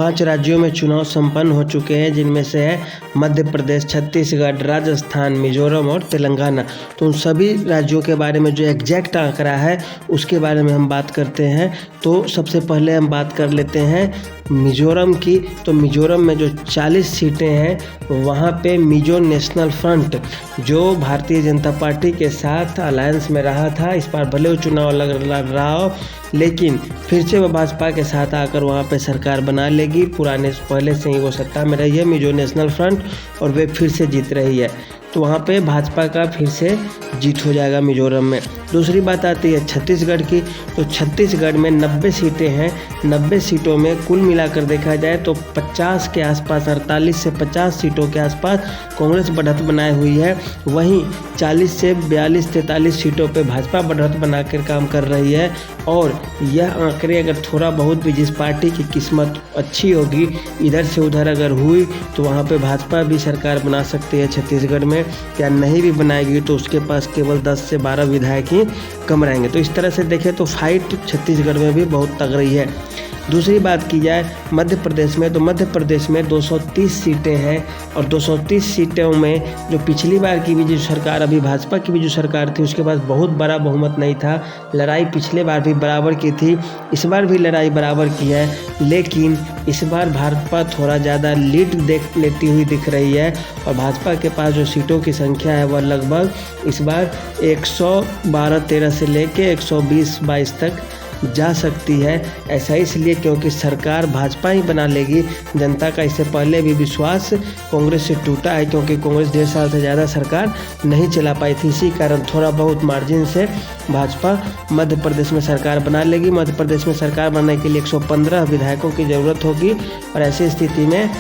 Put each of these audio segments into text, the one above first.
5 राज्यों में चुनाव संपन्न हो चुके हैं, जिनमें से है मध्य प्रदेश, छत्तीसगढ़, राजस्थान, मिजोरम और तेलंगाना। तो उन सभी राज्यों के बारे में जो एग्जैक्ट आंकड़ा है उसके बारे में हम बात करते हैं। तो सबसे पहले हम बात कर लेते हैं मिजोरम की। तो मिजोरम में जो 40 सीटें हैं वहाँ पे मिजो नेशनल फ्रंट, जो भारतीय जनता पार्टी के साथ अलायंस में रहा था, इस बार भले वो चुनाव लड़ रहा हो, लेकिन फिर से वो भाजपा के साथ आकर वहाँ पे सरकार बना लेगी। पहले से ही वो सत्ता में रही है मिजो नेशनल फ्रंट, और वे फिर से जीत रही है। तो वहाँ पे भाजपा का फिर से जीत हो जाएगा मिजोरम में। दूसरी बात आती है छत्तीसगढ़ की। तो छत्तीसगढ़ में 90 सीटें हैं। 90 सीटों में कुल मिलाकर देखा जाए तो 50 के आसपास, 48 से 50 सीटों के आसपास कांग्रेस बढ़त बनाए हुई है। वहीं 40 से 42-43 सीटों पे भाजपा बढ़त बनाकर काम कर रही है। और यह आंकड़े अगर थोड़ा बहुत भी जिस पार्टी की किस्मत अच्छी होगी, इधर से उधर अगर हुई, तो वहाँ पे भाजपा भी सरकार बना सकती है छत्तीसगढ़ में। या नहीं भी बनाएगी तो उसके पास केवल 10 से 12 विधायक ही कम रहेंगे। तो इस तरह से देखें तो फाइट छत्तीसगढ़ में भी बहुत तगड़ी है। दूसरी बात की जाए मध्य प्रदेश में, तो मध्य प्रदेश में 230 सीटें हैं। और 230 सीटों में जो पिछली बार की भी जो सरकार, अभी भाजपा की भी जो सरकार थी, उसके पास बहुत बड़ा बहुमत नहीं था। लड़ाई पिछले बार भी बराबर की थी, इस बार भी लड़ाई बराबर की है, लेकिन इस बार भाजपा थोड़ा ज़्यादा लीड लेती हुई दिख रही है। और भाजपा के पास जो सीटों की संख्या है वह लगभग इस बार 112-13 से लेके 120-22 तक जा सकती है। ऐसा इसलिए क्योंकि सरकार भाजपा ही बना लेगी। जनता का इससे पहले भी विश्वास कांग्रेस से टूटा है, क्योंकि कांग्रेस 1.5 साल से ज़्यादा सरकार नहीं चला पाई थी। इसी कारण थोड़ा बहुत मार्जिन से भाजपा मध्य प्रदेश में सरकार बना लेगी। मध्य प्रदेश में सरकार बनाने के लिए 115 विधायकों की ज़रूरत होगी। और ऐसी स्थिति में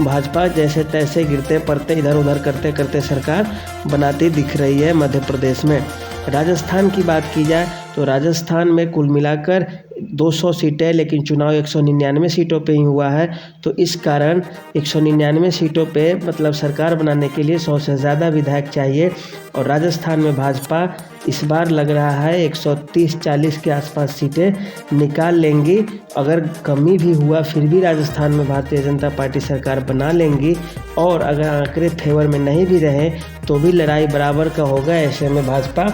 भाजपा जैसे तैसे गिरते पड़ते इधर उधर करते करते सरकार बनाती दिख रही है मध्य प्रदेश में। राजस्थान की बात की जाए तो राजस्थान में कुल मिलाकर 200 सीटें, लेकिन चुनाव 199 सीटों पे ही हुआ है। तो इस कारण 199 सीटों पे मतलब सरकार बनाने के लिए 100 से ज़्यादा विधायक चाहिए। और राजस्थान में भाजपा इस बार लग रहा है 130-40 के आसपास सीटें निकाल लेंगी। अगर कमी भी हुआ फिर भी राजस्थान में भारतीय जनता पार्टी सरकार बना लेंगी। और अगर आंकड़े फेवर में नहीं भी रहे तो भी लड़ाई बराबर का होगा। ऐसे में भाजपा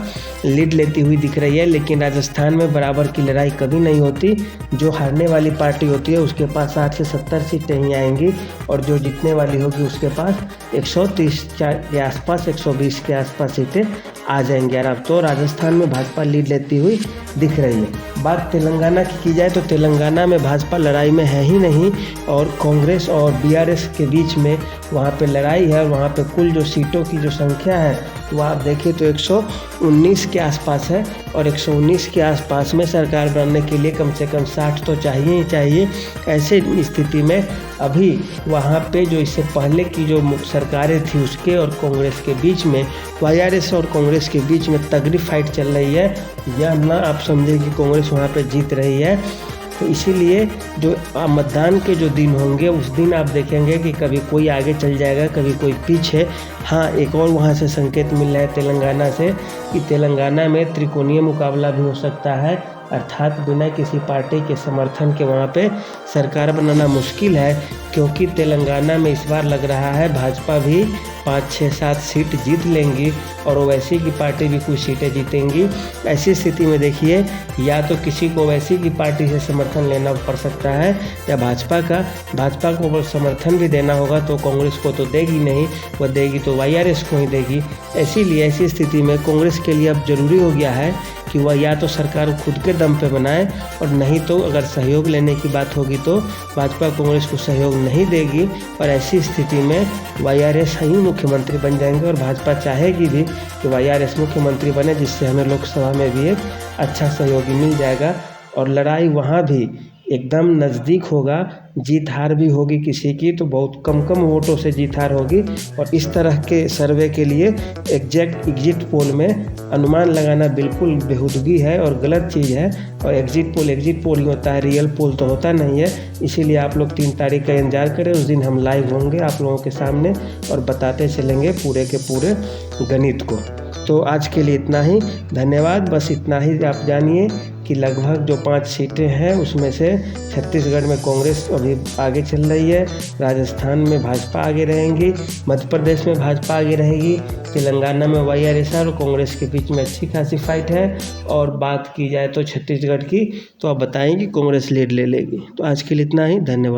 लीड लेती हुई दिख रही है, लेकिन राजस्थान में बराबर की लड़ाई कभी नहीं होती। जो हारने वाली पार्टी होती है उसके पास 60 से 70 सीटें ही आएंगी, और जो जीतने वाली होगी उसके पास 130 के आसपास, 120 के आसपास सीटें आ जाएंगी आराम। तो राजस्थान में भाजपा लीड लेती हुई दिख रही है। बात तेलंगाना की जाए तो तेलंगाना में भाजपा लड़ाई में है ही नहीं, और कांग्रेस और बीआरएस के बीच में वहाँ पे लड़ाई है। वहाँ पे कुल जो सीटों की जो संख्या है वो आप देखें तो 119 के आसपास है। और 119 के आसपास में सरकार बनने के लिए कम से कम 60 तो चाहिए ही चाहिए। ऐसे स्थिति में अभी वहाँ पे जो इससे पहले की जो सरकारें थी उसके और कांग्रेस के बीच में, वाईआरएस और कांग्रेस के बीच में तगड़ी फाइट चल रही है। यह ना आप समझे कि कांग्रेस वहाँ पे जीत रही है। तो इसीलिए जो मतदान के जो दिन होंगे उस दिन आप देखेंगे कि कभी कोई आगे चल जाएगा, कभी कोई पीछे। हाँ, एक और वहाँ से संकेत मिल रहा है तेलंगाना से कि तेलंगाना में त्रिकोणीय मुकाबला भी हो सकता है, अर्थात बिना किसी पार्टी के समर्थन के वहाँ पे सरकार बनाना मुश्किल है। क्योंकि तेलंगाना में इस बार लग रहा है भाजपा भी 5, 6, 7 सीट जीत लेंगी, और ओवैसी की पार्टी भी कुछ सीटें जीतेंगी। ऐसी स्थिति में देखिए, या तो किसी को ओवैसी की पार्टी से समर्थन लेना पड़ सकता है, या भाजपा को समर्थन भी देना होगा तो कांग्रेस को तो देगी नहीं, वह देगी तो वाईआरएस को ही देगी। इसीलिए ऐसी स्थिति में कांग्रेस के लिए अब जरूरी हो गया है कि वह या तो सरकार खुद के दम पे बनाए, और नहीं तो अगर सहयोग लेने की बात होगी तो भाजपा कांग्रेस को सहयोग नहीं देगी। और ऐसी स्थिति में वाईआरएस ही मुख्यमंत्री बन जाएंगे, और भाजपा चाहेगी भी कि वाईआरएस मुख्यमंत्री बने, जिससे हमें लोकसभा में भी एक अच्छा सहयोगी मिल जाएगा। और लड़ाई वहाँ भी एकदम नज़दीक होगा। जीत हार भी होगी किसी की तो बहुत कम वोटों से जीत हार होगी। और इस तरह के सर्वे के लिए एग्जिट पोल में अनुमान लगाना बिल्कुल बेहूदगी है और गलत चीज़ है। और एग्जिट पोल ही होता है, रियल पोल तो होता नहीं है। इसीलिए आप लोग 3 तारीख का इंतजार करें, उस दिन हम लाइव होंगे आप लोगों के सामने और बताते चलेंगे पूरे के पूरे गणित को। तो आज के लिए इतना ही, धन्यवाद। बस इतना ही आप जानिए कि लगभग जो 5 सीटें हैं उसमें से छत्तीसगढ़ में कांग्रेस अभी आगे चल रही है, राजस्थान में भाजपा आगे रहेंगी, मध्य प्रदेश में भाजपा आगे रहेगी, तेलंगाना में वाईआरएसआर और कांग्रेस के बीच में अच्छी खासी फाइट है। और बात की जाए तो छत्तीसगढ़ की, तो आप बताएं कि कांग्रेस लीड ले लेगी। तो आज के लिए इतना ही, धन्यवाद।